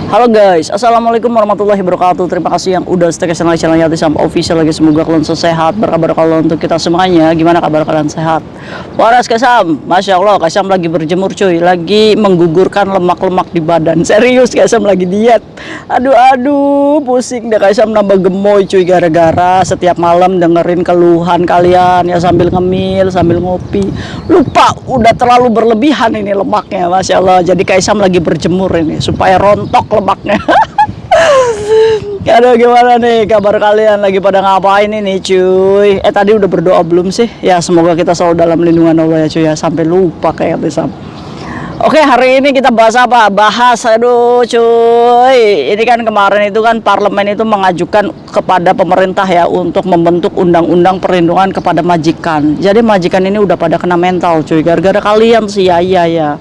Halo guys, assalamualaikum warahmatullahi wabarakatuh. Terima kasih yang udah stay channel Yatisam Official lagi. Semoga kalian sehat, berkabar kalau untuk kita semuanya. Gimana kabar kalian, sehat? Waras Kasam, masya Allah, Kasam lagi berjemur cuy, lagi menggugurkan lemak-lemak di badan. Serius, Kasam lagi diet. Aduh, pusing deh Kasam, nambah gemoy cuy gara-gara setiap malam dengerin keluhan kalian ya sambil ngemil, sambil ngopi. Lupa udah terlalu berlebihan ini lemaknya, masya Allah. Jadi Kasam lagi berjemur ini supaya rontok lemaknya. Aduh, gimana nih kabar kalian, lagi pada ngapain ini cuy? Tadi udah berdoa belum sih? Ya semoga kita selalu dalam lindungan Allah ya cuy ya, sampai lupa kayak Tisam. Oke, hari ini kita bahas apa? Aduh cuy, ini kan kemarin itu kan parlemen itu mengajukan kepada pemerintah ya untuk membentuk undang-undang perlindungan kepada majikan. Jadi majikan ini udah pada kena mental cuy, gara-gara kalian sih ya.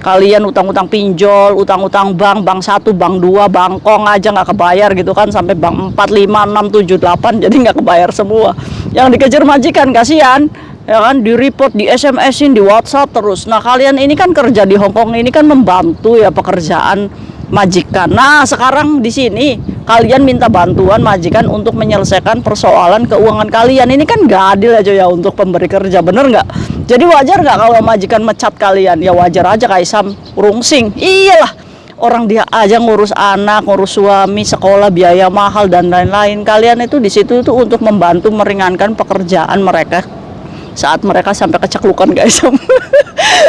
Kalian utang-utang pinjol, utang-utang bank 1, bank 2, bangkong aja nggak kebayar gitu kan, sampai bank 4, 5, 6, 7, 8, jadi nggak kebayar semua. Yang dikejar majikan, kasihan ya kan, di report, di SMS-in, di WhatsApp terus. Nah kalian ini kan kerja di Hongkong ini kan membantu ya pekerjaan majikan. Nah sekarang di sini kalian minta bantuan majikan untuk menyelesaikan persoalan keuangan kalian. Ini kan gak adil aja ya untuk pemberi kerja, bener nggak? Jadi wajar nggak kalau majikan mecat kalian? Ya wajar aja, Kaisam rungsing. Iyalah, orang dia aja ngurus anak, ngurus suami, sekolah, biaya mahal dan lain-lain. Kalian itu di situ itu untuk membantu meringankan pekerjaan mereka saat mereka sampai keceklukan, guys.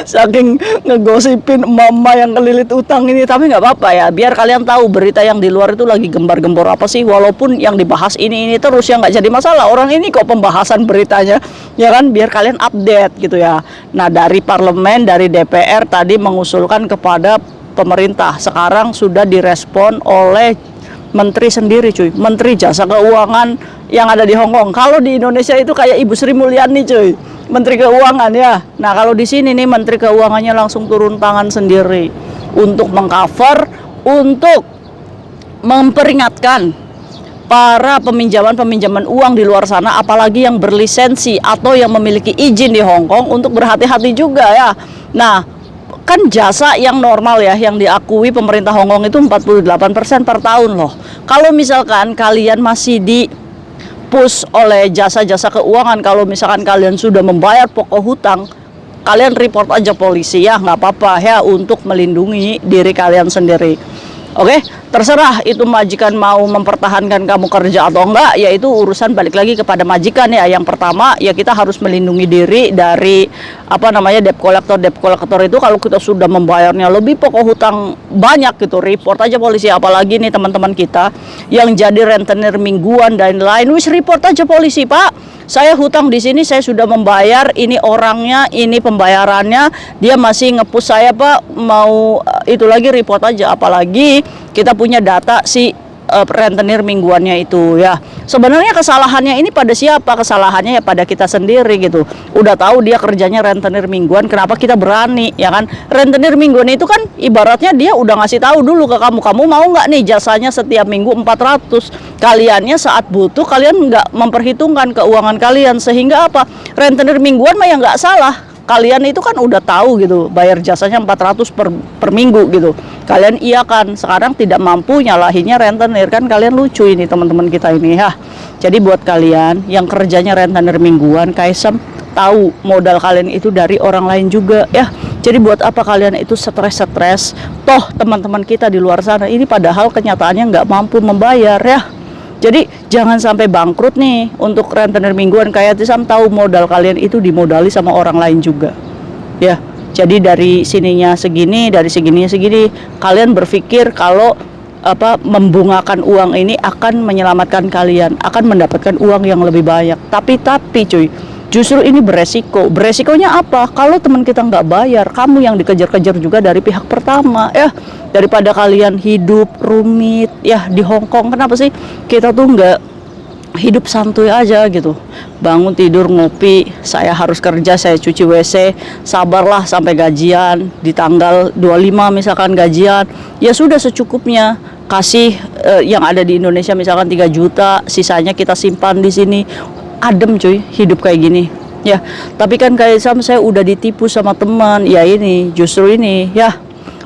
Saking ngegosipin mama yang kelilit utang ini. Tapi nggak apa-apa ya, biar kalian tahu berita yang di luar itu lagi gembar-gembor apa sih. Walaupun yang dibahas ini terus ya nggak jadi masalah. Orang ini kok pembahasan beritanya ya kan, biar kalian update gitu ya. Nah dari parlemen, dari DPR tadi mengusulkan kepada pemerintah, sekarang sudah direspon oleh menteri sendiri cuy, menteri jasa keuangan yang ada di Hongkong. Kalau di Indonesia itu kayak Ibu Sri Mulyani cuy, menteri keuangan ya. Nah kalau di sini nih menteri keuangannya langsung turun tangan sendiri untuk mengcover, untuk memperingatkan para peminjaman uang di luar sana, apalagi yang berlisensi atau yang memiliki izin di Hongkong, untuk berhati-hati juga ya. Nah kan jasa yang normal ya, yang diakui pemerintah Hongkong itu 48% per tahun loh. Kalau misalkan kalian masih di push oleh jasa-jasa keuangan, kalau misalkan kalian sudah membayar pokok hutang, kalian report aja polisi ya, nggak apa-apa ya, untuk melindungi diri kalian sendiri. Oke, terserah itu majikan mau mempertahankan kamu kerja atau enggak, yaitu urusan balik lagi kepada majikan ya. Yang pertama ya, kita harus melindungi diri dari debt collector itu. Kalau kita sudah membayarnya lebih pokok hutang banyak gitu, report aja polisi. Apalagi nih teman-teman kita yang jadi rentenir mingguan dan lain, wis report aja polisi. Pak, saya hutang di sini, saya sudah membayar, ini orangnya, ini pembayarannya, dia masih ngepush saya Pak, mau itu lagi, report aja. Apalagi kita punya data si rentenir mingguannya itu ya. Sebenarnya kesalahannya ini pada siapa? Kesalahannya ya pada kita sendiri gitu. Udah tahu dia kerjanya rentenir mingguan, kenapa kita berani ya kan? Rentenir mingguan itu kan ibaratnya dia udah ngasih tahu dulu ke kamu, kamu mau nggak nih jasanya setiap minggu 400. Kaliannya saat butuh kalian nggak memperhitungkan keuangan kalian, sehingga apa? Rentenir mingguan mah ya nggak salah. Kalian itu kan udah tahu gitu, bayar jasanya 400 per minggu gitu, kalian iya kan. Sekarang tidak mampu, nyalahinnya rentenir. Kan kalian lucu ini teman-teman kita ini ya. Jadi buat kalian yang kerjanya rentenir mingguan, Kaisam tahu modal kalian itu dari orang lain juga ya. Jadi buat apa kalian itu stres? Toh teman-teman kita di luar sana ini padahal kenyataannya nggak mampu membayar ya. Jadi jangan sampai bangkrut nih untuk rentenir mingguan. Kayak Tisam tahu modal kalian itu dimodali sama orang lain juga ya. Jadi dari sininya segini, dari segininya segini, kalian berpikir kalau membungakan uang ini akan menyelamatkan kalian, akan mendapatkan uang yang lebih banyak. Tapi cuy, justru ini beresiko. Beresikonya apa? Kalau teman kita nggak bayar, kamu yang dikejar-kejar juga dari pihak pertama ya. Daripada kalian hidup rumit ya di Hongkong. Kenapa sih kita tuh nggak hidup santuy aja gitu? Bangun tidur ngopi, saya harus kerja, saya cuci WC, sabarlah sampai gajian di tanggal 25 misalkan gajian, ya sudah secukupnya. Kasih yang ada di Indonesia misalkan 3 juta, sisanya kita simpan di sini. Adem cuy, hidup kayak gini ya. Tapi kan kayak saya udah ditipu sama teman ya, ini justru ini ya.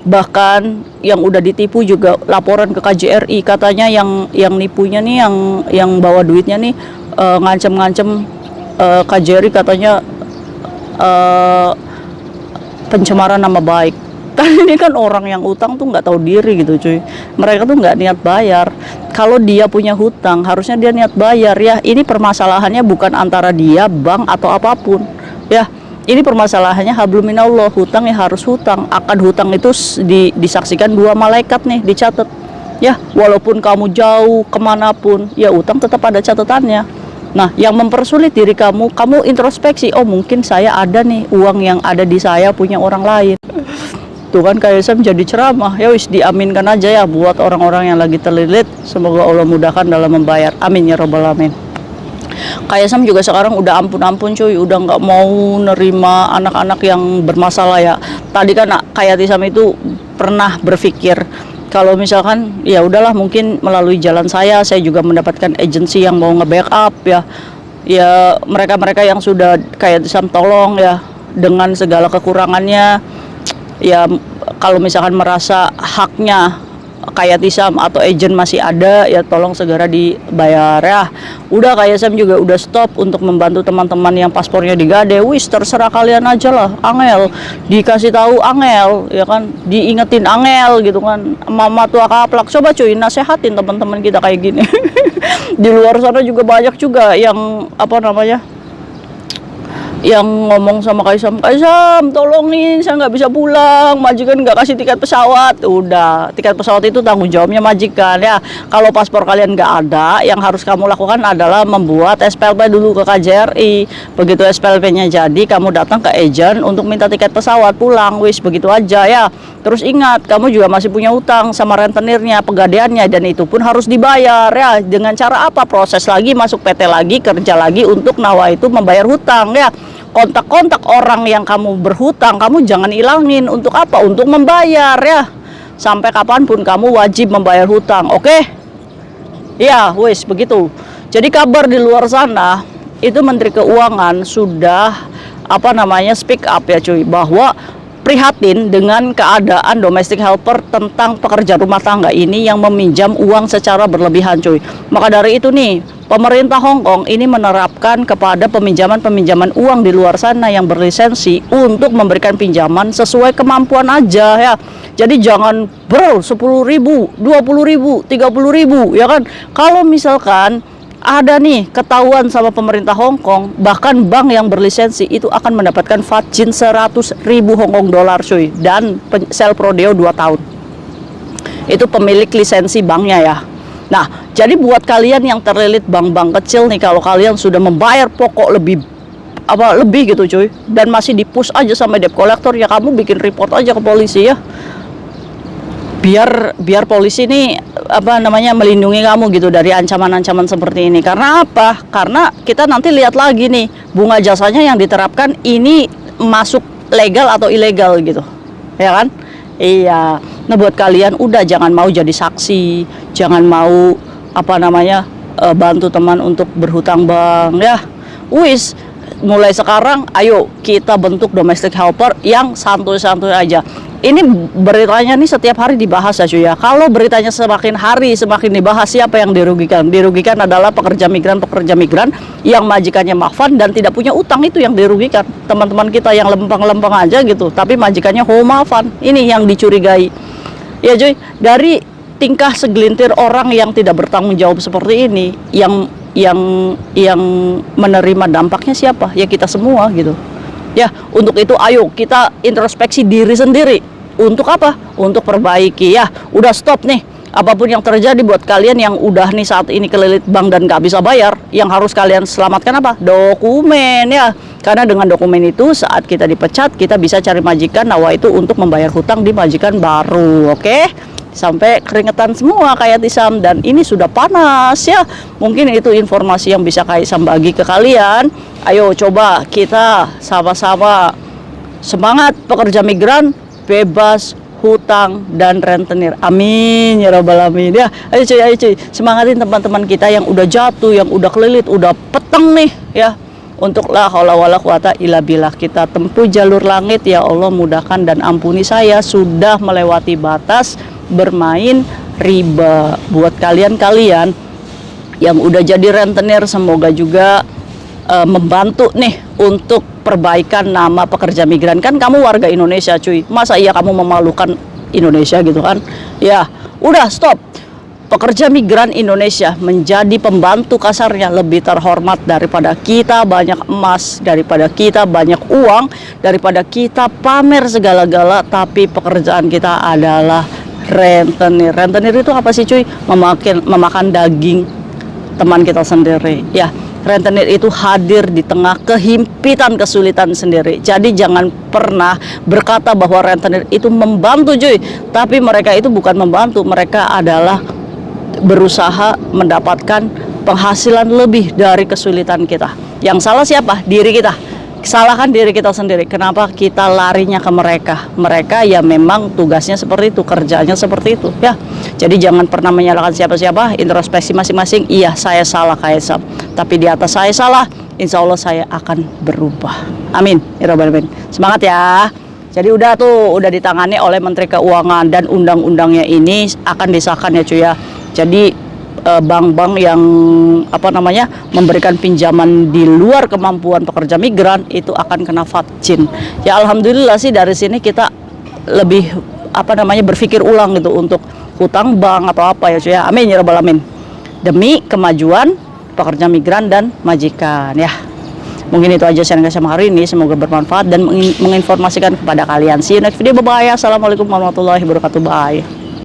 Bahkan yang udah ditipu juga laporan ke KJRI, katanya yang nipunya nih, yang bawa duitnya nih ngancem-ngancem KJRI, katanya pencemaran nama baik. Kan ini kan orang yang utang tuh nggak tahu diri gitu cuy. Mereka tuh nggak niat bayar. Kalau dia punya hutang harusnya dia niat bayar ya. Ini permasalahannya bukan antara dia, bank atau apapun ya. Ini permasalahannya hablum minallah, hutang ya harus hutang. Akad hutang itu disaksikan dua malaikat nih, dicatat ya. Walaupun kamu jauh kemanapun ya, utang tetap ada catatannya. Nah, yang mempersulit diri kamu introspeksi. Oh, mungkin saya ada nih uang yang ada di saya punya orang lain. Tuh kan kayak saya menjadi ceramah. Ya wis, diaminkan aja ya buat orang-orang yang lagi terlilit. Semoga Allah mudahkan dalam membayar. Amin ya rabbal alamin. Kayak Sam juga sekarang udah ampun-ampun cuy, udah nggak mau nerima anak-anak yang bermasalah ya. Tadi kan kayak Sam itu pernah berpikir kalau misalkan ya udahlah, mungkin melalui jalan saya juga mendapatkan agensi yang mau nge-backup ya. Ya mereka-mereka yang sudah kayak Sam tolong ya dengan segala kekurangannya. Ya kalau misalkan merasa haknya kayak Sam atau agent masih ada ya, tolong segera dibayar ya. Udah kayak Sam juga udah stop untuk membantu teman-teman yang paspornya digade. Wis, terserah kalian aja lah, angel dikasih tahu angel ya kan, diingetin angel gitu kan. Mama tua kaplak. Coba cuy nasehatin teman-teman kita kayak gini. Di luar sana juga banyak juga yang apa namanya, yang ngomong sama Kaisam, tolong nih saya nggak bisa pulang, majikan nggak kasih tiket pesawat. Udah, tiket pesawat itu tanggung jawabnya majikan ya. Kalau paspor kalian nggak ada, yang harus kamu lakukan adalah membuat SPLP dulu ke KJRI. Begitu SPLP-nya jadi, kamu datang ke agent untuk minta tiket pesawat pulang. Wis, begitu aja ya. Terus ingat, kamu juga masih punya utang sama rentenirnya, pegadeannya, dan itu pun harus dibayar ya. Dengan cara apa? Proses lagi, masuk PT lagi, kerja lagi untuk nawa itu membayar hutang ya. Kontak-kontak orang yang kamu berhutang, kamu jangan ilangin. Untuk apa? Untuk membayar ya. Sampai kapanpun kamu wajib membayar hutang, oke? Ya, wis begitu. Jadi kabar di luar sana itu Menteri Keuangan sudah apa namanya speak up ya cuy, bahwa prihatin dengan keadaan domestic helper tentang pekerja rumah tangga ini yang meminjam uang secara berlebihan cuy. Maka dari itu nih, pemerintah Hong Kong ini menerapkan kepada peminjaman uang di luar sana yang berlisensi untuk memberikan pinjaman sesuai kemampuan aja ya. Jadi jangan bro 10.000, 20.000, 30.000 ya kan. Kalau misalkan ada nih ketahuan sama pemerintah Hong Kong, bahkan bank yang berlisensi itu akan mendapatkan fajin 100.000 Hong Kong dolar cuy, dan sel prodeo 2 tahun. Itu pemilik lisensi banknya ya. Nah, jadi buat kalian yang terlilit bank-bank kecil nih, kalau kalian sudah membayar pokok lebih gitu cuy, dan masih dipush aja sama debt collector, ya kamu bikin report aja ke polisi ya. Biar polisi ini apa namanya melindungi kamu gitu dari ancaman-ancaman seperti ini. Karena apa? Karena kita nanti lihat lagi nih bunga jasanya yang diterapkan ini masuk legal atau ilegal gitu, ya kan? Iya. Nah buat kalian udah jangan mau jadi saksi, jangan mau apa namanya bantu teman untuk berhutang bank ya. Wis, mulai sekarang ayo kita bentuk domestic helper yang santuy-santuy aja. Ini beritanya nih setiap hari dibahas ya cuy ya. Kalau beritanya semakin hari semakin dibahas, siapa yang dirugikan? Dirugikan adalah pekerja migran yang majikannya mafan dan tidak punya utang, itu yang dirugikan. Teman-teman kita yang lempeng-lempeng aja gitu, tapi majikannya mafan. Ini yang dicurigai. Ya cuy, dari tingkah segelintir orang yang tidak bertanggung jawab seperti ini, yang menerima dampaknya siapa? Ya kita semua gitu. Ya, untuk itu ayo kita introspeksi diri sendiri. Untuk apa? Untuk perbaiki ya. Udah stop nih. Apapun yang terjadi buat kalian yang udah nih saat ini kelilit bank dan gak bisa bayar, yang harus kalian selamatkan apa? Dokumen ya. Karena dengan dokumen itu saat kita dipecat, kita bisa cari majikan nawa itu untuk membayar hutang di majikan baru, oke? Sampai keringetan semua kayak Tisam, dan ini sudah panas ya. Mungkin itu informasi yang bisa kayak Sam bagi ke kalian. Ayo coba kita sama-sama semangat pekerja migran bebas hutang dan rentenir. Amin ya rabbal alamin ya. Ayo cuy, semangatin teman-teman kita yang udah jatuh, yang udah kelilit, udah peteng nih ya. untuk la haula wala quwata illa billah kita tempuh jalur langit. Ya Allah, mudahkan dan ampuni saya sudah melewati batas bermain riba. Buat kalian-kalian yang udah jadi rentenir, semoga juga membantu nih untuk perbaikan nama pekerja migran. Kan kamu warga Indonesia cuy, masa iya kamu memalukan Indonesia gitu kan? Ya udah stop. Pekerja migran Indonesia menjadi pembantu kasarnya lebih terhormat daripada kita banyak emas, daripada kita banyak uang, daripada kita pamer segala-gala, tapi pekerjaan kita adalah rentenir. Rentenir itu apa sih cuy? Memakan daging teman kita sendiri. Ya, rentenir itu hadir di tengah kehimpitan, kesulitan sendiri. Jadi jangan pernah berkata bahwa rentenir itu membantu cuy, tapi mereka itu bukan membantu, mereka adalah berusaha mendapatkan penghasilan lebih dari kesulitan kita. Yang salah siapa? Diri kita. Salahkan diri kita sendiri. Kenapa kita larinya ke mereka? Mereka ya memang tugasnya seperti itu, kerjanya seperti itu ya. Jadi jangan pernah menyalahkan siapa-siapa, introspeksi masing-masing. Iya, saya salah kayak Sam, tapi di atas saya salah, insya Allah saya akan berubah. Amin ya rabbal alamin. Semangat ya. Jadi udah ditangani oleh Menteri Keuangan, dan undang-undangnya ini akan disahkan ya cuy ya. Jadi bank-bank yang memberikan pinjaman di luar kemampuan pekerja migran itu akan kena fatjin. Ya alhamdulillah sih dari sini kita lebih berpikir ulang gitu untuk hutang bank atau apa ya cuy ya. Amin ya rabbal alamin. Demi kemajuan pekerja migran dan majikan ya. Mungkin itu aja sharing sama hari ini, semoga bermanfaat dan menginformasikan kepada kalian. See you next video, bye bye. Assalamualaikum warahmatullahi wabarakatuh. Bye.